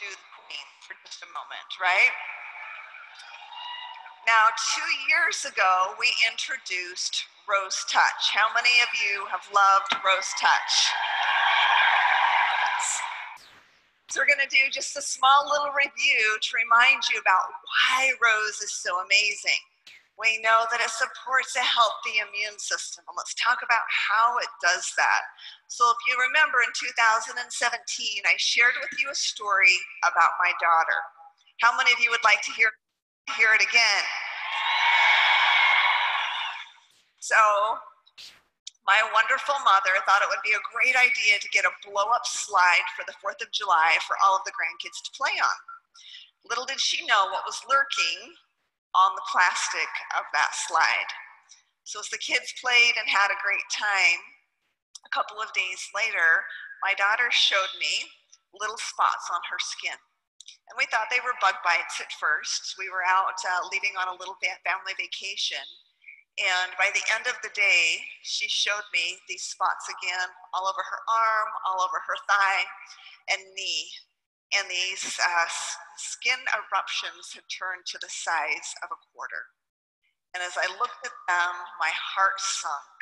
to the queen for just a moment, right? Now, 2 years ago, we introduced Rose Touch. How many of you have loved Rose Touch? So we're going to do just a small little review to remind you about why Rose is so amazing. We know that it supports a healthy immune system, and let's talk about how it does that. So if you remember in 2017, I shared with you a story about my daughter. How many of you would like to hear it again? So my wonderful mother thought it would be a great idea to get a blow-up slide for the 4th of July for all of the grandkids to play on. Little did she know what was lurking on the plastic of that slide. So as the kids played and had a great time, a couple of days later, my daughter showed me little spots on her skin. And we thought they were bug bites at first. We were out leaving on a little family vacation. And by the end of the day, she showed me these spots again, all over her arm, all over her thigh and knee. And these skin eruptions had turned to the size of a quarter. And as I looked at them, my heart sunk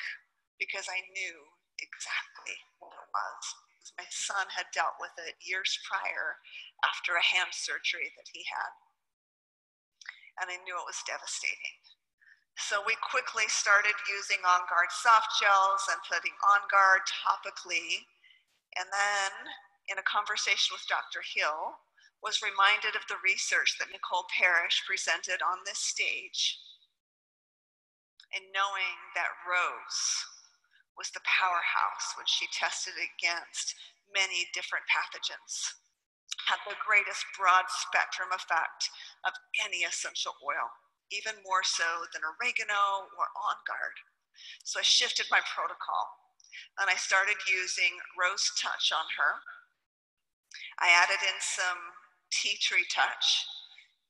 because I knew exactly what it was. Because my son had dealt with it years prior after a hand surgery that he had. And I knew it was devastating. So we quickly started using On Guard soft gels and putting On Guard topically. And then in a conversation with Dr. Hill, was reminded of the research that Nicole Parrish presented on this stage. And knowing that Rose was the powerhouse when she tested against many different pathogens, had the greatest broad spectrum effect of any essential oil, even more so than oregano or On Guard. So I shifted my protocol and I started using Rose Touch on her. I added in some tea tree touch,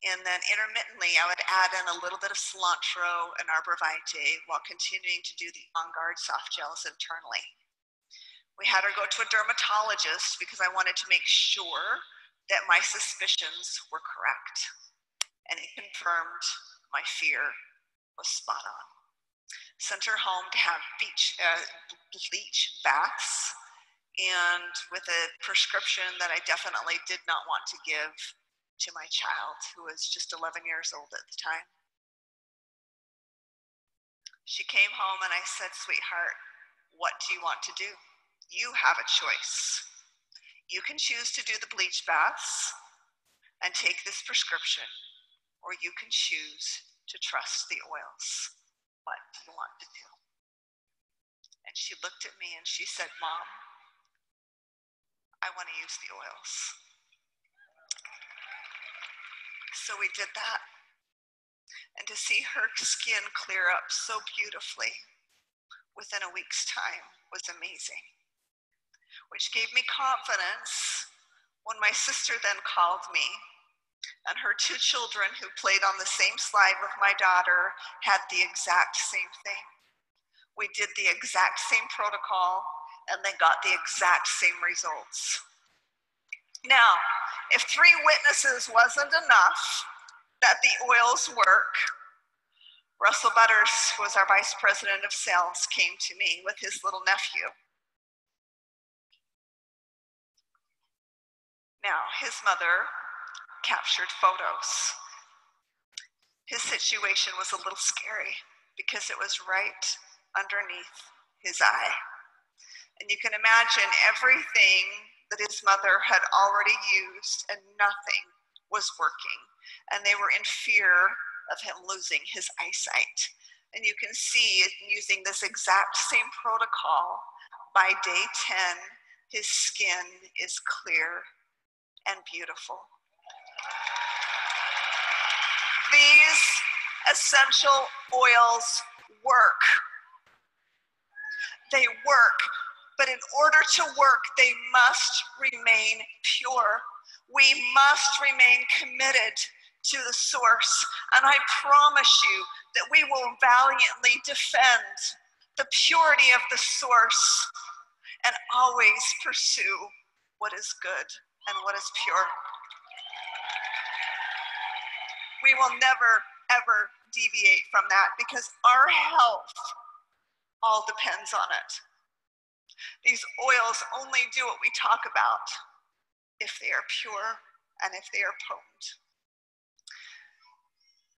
and then intermittently I would add in a little bit of cilantro and arborvitae while continuing to do the On Guard soft gels internally. We had her go to a dermatologist because I wanted to make sure that my suspicions were correct, and it confirmed my fear was spot on. Sent her home to have bleach baths, and with a prescription that I definitely did not want to give to my child, who was just 11 years old at the time. She came home and I said, "Sweetheart, what do you want to do? You have a choice. You can choose to do the bleach baths and take this prescription, or you can choose to trust the oils. What do you want to do?" And she looked at me and she said, "Mom, I want to use the oils." So we did that. And to see her skin clear up so beautifully within a week's time was amazing, which gave me confidence when my sister then called me, and her 2 children who played on the same slide with my daughter had the exact same thing. We did the exact same protocol, and they got the exact same results. Now, if 3 witnesses wasn't enough that the oils work, Russell Butters, who was our vice president of sales, came to me with his little nephew. Now, his mother captured photos. His situation was a little scary because it was right underneath his eye. And you can imagine everything that his mother had already used and nothing was working. And they were in fear of him losing his eyesight. And you can see using this exact same protocol, by day 10, his skin is clear and beautiful. These essential oils work. They work, but in order to work, they must remain pure. We must remain committed to the source, and I promise you that we will valiantly defend the purity of the source and always pursue what is good and what is pure. We will never, ever deviate from that because our health all depends on it. These oils only do what we talk about if they are pure and if they are potent.